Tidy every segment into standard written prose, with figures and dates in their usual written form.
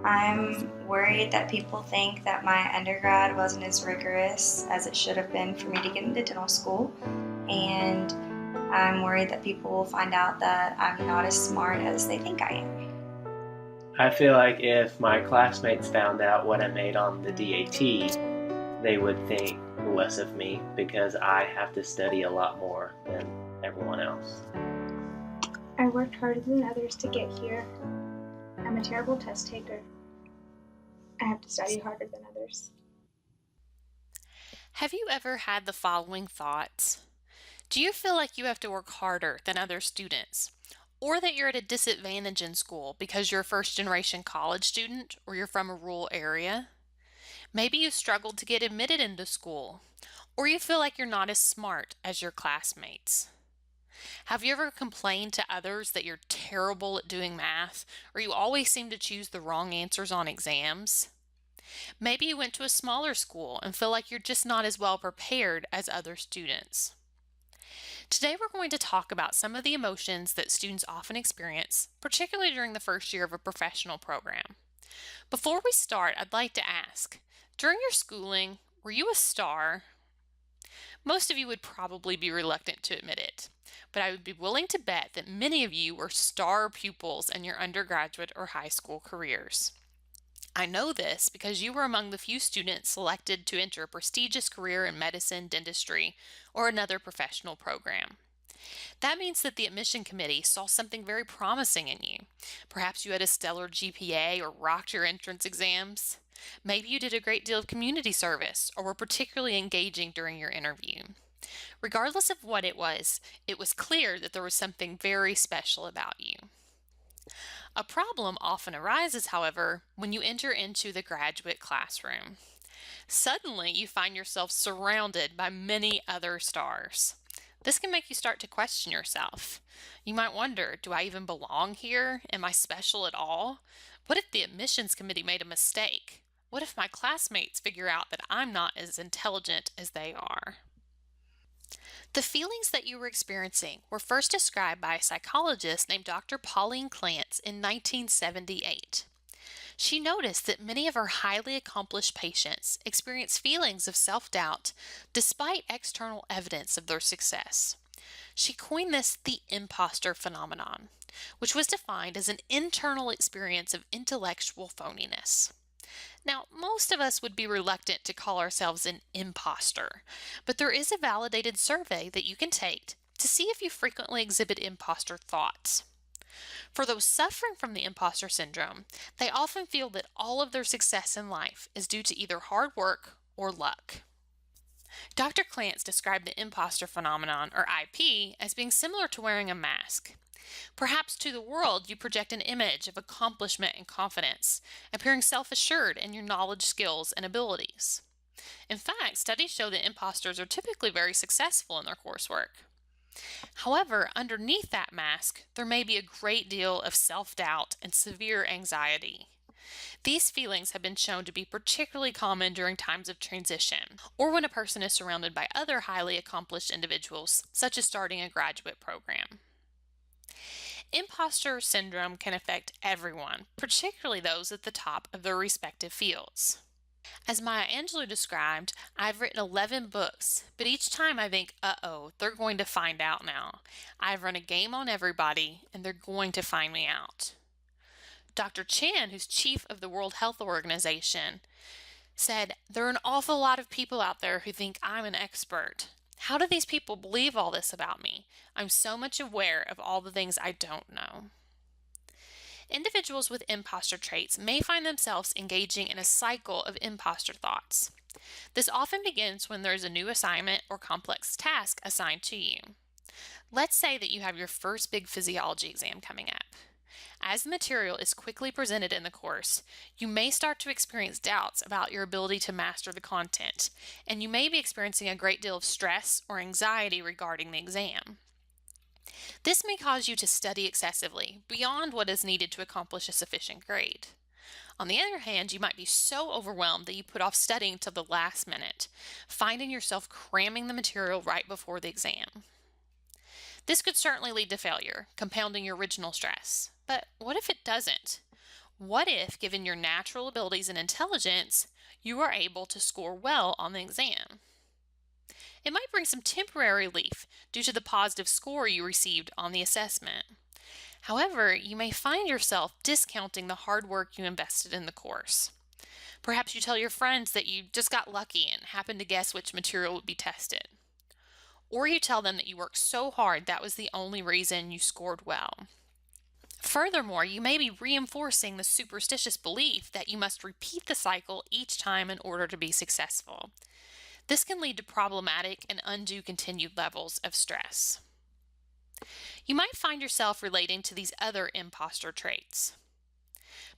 I'm worried that people think that my undergrad wasn't as rigorous as it should have been for me to get into dental school, and I'm worried that people will find out that I'm not as smart as they think I am. I feel like if my classmates found out what I made on the DAT, they would think less of me because I have to study a lot more than everyone else. I worked harder than others to get here. I'm a terrible test taker. I have to study harder than others. Have you ever had the following thoughts? Do you feel like you have to work harder than other students? Or that you're at a disadvantage in school because you're a first generation college student or you're from a rural area? Maybe you struggled to get admitted into school, or you feel like you're not as smart as your classmates. Have you ever complained to others that you're terrible at doing math, or you always seem to choose the wrong answers on exams? Maybe you went to a smaller school and feel like you're just not as well prepared as other students. Today we're going to talk about some of the emotions that students often experience, particularly during the first year of a professional program. Before we start, I'd like to ask, during your schooling, were you a star? Most of you would probably be reluctant to admit it, but I would be willing to bet that many of you were star pupils in your undergraduate or high school careers. I know this because you were among the few students selected to enter a prestigious career in medicine, dentistry, or another professional program. That means that the admission committee saw something very promising in you. Perhaps you had a stellar GPA or rocked your entrance exams. Maybe you did a great deal of community service or were particularly engaging during your interview. Regardless of what it was clear that there was something very special about you. A problem often arises, however, when you enter into the graduate classroom. Suddenly, you find yourself surrounded by many other stars. This can make you start to question yourself. You might wonder, do I even belong here? Am I special at all? What if the admissions committee made a mistake? What if my classmates figure out that I'm not as intelligent as they are? The feelings that you were experiencing were first described by a psychologist named Dr. Pauline Clance in 1978. She noticed that many of her highly accomplished patients experience feelings of self-doubt despite external evidence of their success. She coined this the impostor phenomenon, which was defined as an internal experience of intellectual phoniness. Now, most of us would be reluctant to call ourselves an imposter, but there is a validated survey that you can take to see if you frequently exhibit imposter thoughts. For those suffering from the imposter syndrome, they often feel that all of their success in life is due to either hard work or luck. Dr. Clance described the imposter phenomenon, or IP, as being similar to wearing a mask. Perhaps to the world you project an image of accomplishment and confidence, appearing self-assured in your knowledge, skills, and abilities. In fact, studies show that imposters are typically very successful in their coursework. However, underneath that mask, there may be a great deal of self-doubt and severe anxiety. These feelings have been shown to be particularly common during times of transition, or when a person is surrounded by other highly accomplished individuals, such as starting a graduate program. Imposter syndrome can affect everyone, particularly those at the top of their respective fields. As Maya Angelou described, I've written 11 books, but each time I think, uh-oh, they're going to find out now. I've run a game on everybody, and they're going to find me out. Dr. Chan, who's chief of the World Health Organization, said, there are an awful lot of people out there who think I'm an expert. How do these people believe all this about me? I'm so much aware of all the things I don't know. Individuals with imposter traits may find themselves engaging in a cycle of imposter thoughts. This often begins when there is a new assignment or complex task assigned to you. Let's say that you have your first big physiology exam coming up. As the material is quickly presented in the course, you may start to experience doubts about your ability to master the content, and you may be experiencing a great deal of stress or anxiety regarding the exam. This may cause you to study excessively, beyond what is needed to accomplish a sufficient grade. On the other hand, you might be so overwhelmed that you put off studying till the last minute, finding yourself cramming the material right before the exam. This could certainly lead to failure, compounding your original stress. But what if it doesn't? What if, given your natural abilities and intelligence, you are able to score well on the exam? It might bring some temporary relief due to the positive score you received on the assessment. However, you may find yourself discounting the hard work you invested in the course. Perhaps you tell your friends that you just got lucky and happened to guess which material would be tested. Or you tell them that you worked so hard that was the only reason you scored well. Furthermore, you may be reinforcing the superstitious belief that you must repeat the cycle each time in order to be successful. This can lead to problematic and undue continued levels of stress. You might find yourself relating to these other imposter traits.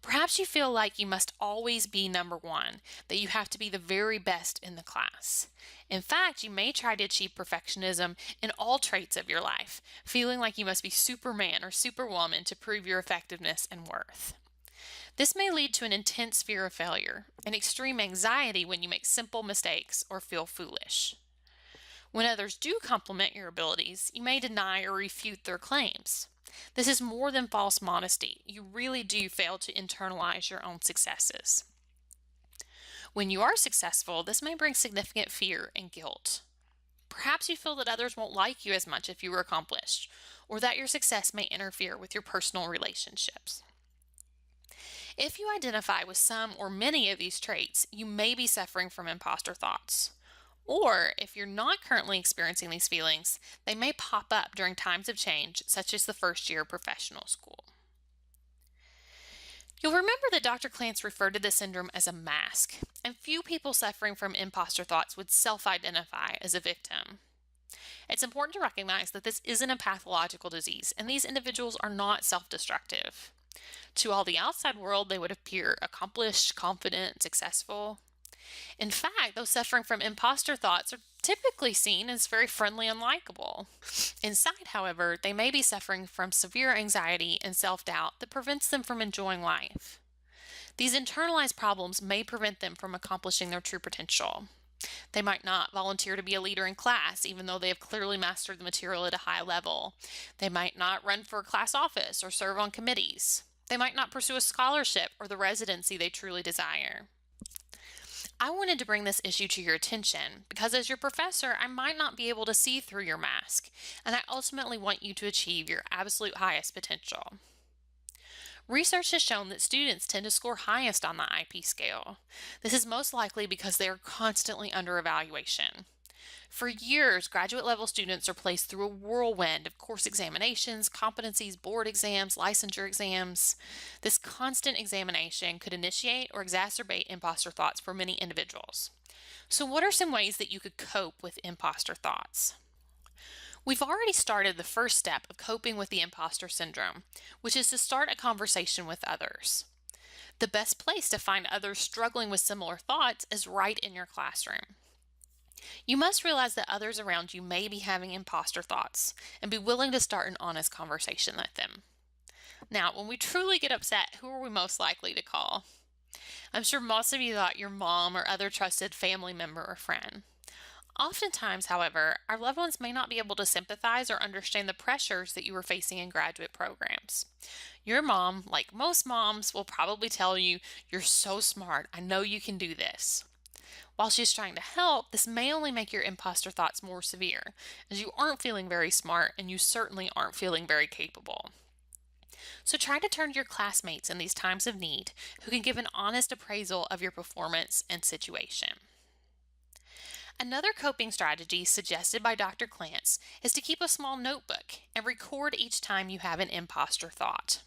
Perhaps you feel like you must always be number one, that you have to be the very best in the class. In fact, you may try to achieve perfectionism in all traits of your life, feeling like you must be Superman or Superwoman to prove your effectiveness and worth. This may lead to an intense fear of failure and extreme anxiety when you make simple mistakes or feel foolish. When others do compliment your abilities, you may deny or refute their claims. This is more than false modesty. You really do fail to internalize your own successes. When you are successful, this may bring significant fear and guilt. Perhaps you feel that others won't like you as much if you are accomplished, or that your success may interfere with your personal relationships. If you identify with some or many of these traits, you may be suffering from imposter thoughts. Or, if you're not currently experiencing these feelings, they may pop up during times of change, such as the first year of professional school. You'll remember that Dr. Clance referred to this syndrome as a mask, and few people suffering from imposter thoughts would self-identify as a victim. It's important to recognize that this isn't a pathological disease, and these individuals are not self-destructive. To all the outside world, they would appear accomplished, confident, successful. In fact, those suffering from imposter thoughts are typically seen as very friendly and likable. Inside, however, they may be suffering from severe anxiety and self-doubt that prevents them from enjoying life. These internalized problems may prevent them from accomplishing their true potential. They might not volunteer to be a leader in class, even though they have clearly mastered the material at a high level. They might not run for a class office or serve on committees. They might not pursue a scholarship or the residency they truly desire. I wanted to bring this issue to your attention because as your professor, I might not be able to see through your mask, and I ultimately want you to achieve your absolute highest potential. Research has shown that students tend to score highest on the IP scale. This is most likely because they are constantly under evaluation. For years, graduate level students are placed through a whirlwind of course examinations, competencies, board exams, licensure exams. This constant examination could initiate or exacerbate imposter thoughts for many individuals. So what are some ways that you could cope with imposter thoughts? We've already started the first step of coping with the imposter syndrome, which is to start a conversation with others. The best place to find others struggling with similar thoughts is right in your classroom. You must realize that others around you may be having imposter thoughts and be willing to start an honest conversation with them. Now, when we truly get upset, who are we most likely to call? I'm sure most of you thought your mom or other trusted family member or friend. Oftentimes, however, our loved ones may not be able to sympathize or understand the pressures that you are facing in graduate programs. Your mom, like most moms, will probably tell you, "You're so smart, I know you can do this." While she's trying to help, this may only make your imposter thoughts more severe, as you aren't feeling very smart and you certainly aren't feeling very capable. So try to turn to your classmates in these times of need who can give an honest appraisal of your performance and situation. Another coping strategy suggested by Dr. Clance is to keep a small notebook and record each time you have an imposter thought.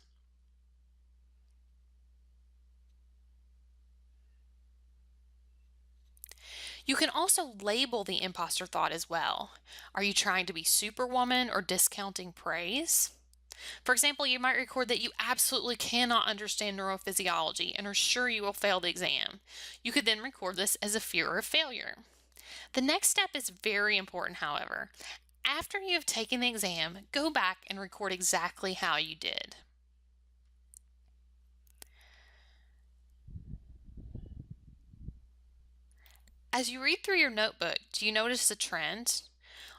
You can also label the imposter thought as well. Are you trying to be Superwoman or discounting praise? For example, you might record that you absolutely cannot understand neurophysiology and are sure you will fail the exam. You could then record this as a fear of failure. The next step is very important, however. After you have taken the exam, go back and record exactly how you did. As you read through your notebook, do you notice a trend?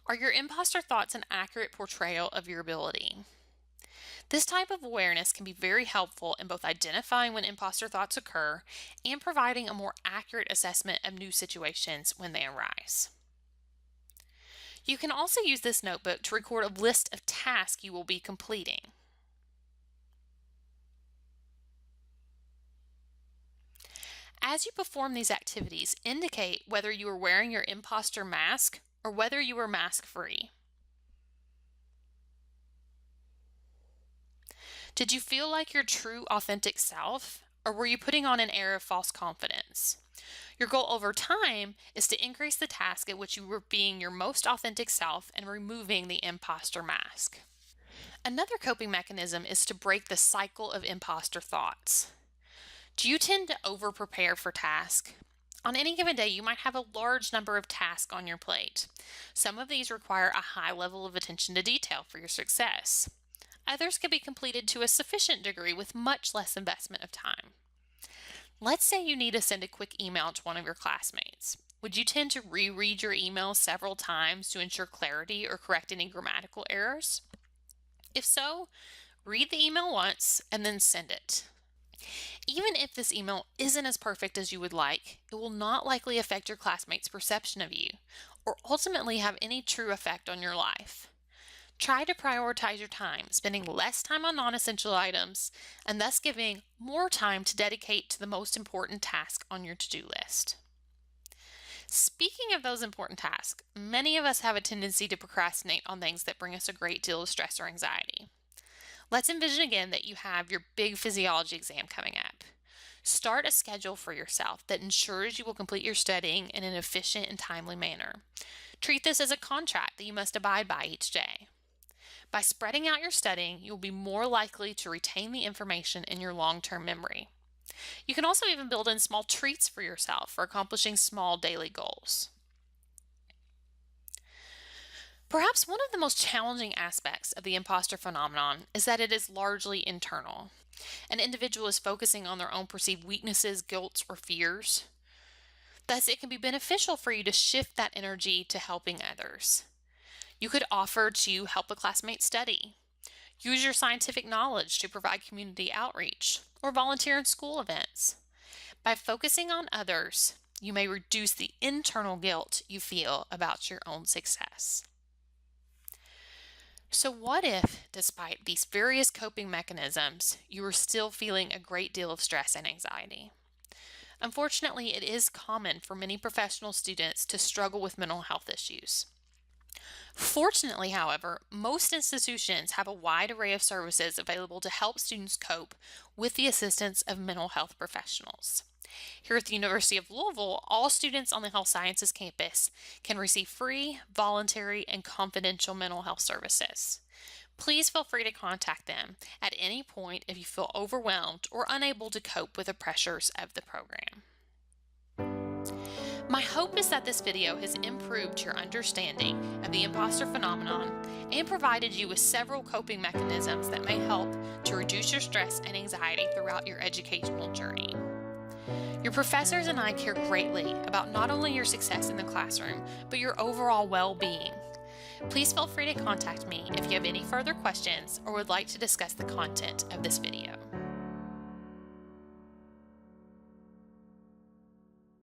Are your imposter thoughts an accurate portrayal of your ability? This type of awareness can be very helpful in both identifying when imposter thoughts occur and providing a more accurate assessment of new situations when they arise. You can also use this notebook to record a list of tasks you will be completing. As you perform these activities, indicate whether you are wearing your imposter mask or whether you are mask-free. Did you feel like your true, authentic self, or were you putting on an air of false confidence? Your goal over time is to increase the task at which you were being your most authentic self and removing the imposter mask. Another coping mechanism is to break the cycle of imposter thoughts. Do you tend to over-prepare for tasks? On any given day, you might have a large number of tasks on your plate. Some of these require a high level of attention to detail for your success. Others can be completed to a sufficient degree with much less investment of time. Let's say you need to send a quick email to one of your classmates. Would you tend to reread your email several times to ensure clarity or correct any grammatical errors? If so, read the email once and then send it. Even if this email isn't as perfect as you would like, it will not likely affect your classmates' perception of you or ultimately have any true effect on your life. Try to prioritize your time, spending less time on non-essential items and thus giving more time to dedicate to the most important task on your to-do list. Speaking of those important tasks, many of us have a tendency to procrastinate on things that bring us a great deal of stress or anxiety. Let's envision again that you have your big physiology exam coming up. Start a schedule for yourself that ensures you will complete your studying in an efficient and timely manner. Treat this as a contract that you must abide by each day. By spreading out your studying, you will be more likely to retain the information in your long-term memory. You can also even build in small treats for yourself for accomplishing small daily goals. Perhaps one of the most challenging aspects of the imposter phenomenon is that it is largely internal. An individual is focusing on their own perceived weaknesses, guilt, or fears. Thus, it can be beneficial for you to shift that energy to helping others. You could offer to help a classmate study, use your scientific knowledge to provide community outreach, or volunteer in school events. By focusing on others, you may reduce the internal guilt you feel about your own success. So what if, despite these various coping mechanisms, you are still feeling a great deal of stress and anxiety? Unfortunately, it is common for many professional students to struggle with mental health issues. Fortunately, however, most institutions have a wide array of services available to help students cope with the assistance of mental health professionals. Here at the University of Louisville, all students on the health sciences campus can receive free, voluntary, and confidential mental health services. Please feel free to contact them at any point if you feel overwhelmed or unable to cope with the pressures of the program. My hope is that this video has improved your understanding of the imposter phenomenon and provided you with several coping mechanisms that may help to reduce your stress and anxiety throughout your educational journey. Your professors and I care greatly about not only your success in the classroom, but your overall well-being. Please feel free to contact me if you have any further questions or would like to discuss the content of this video.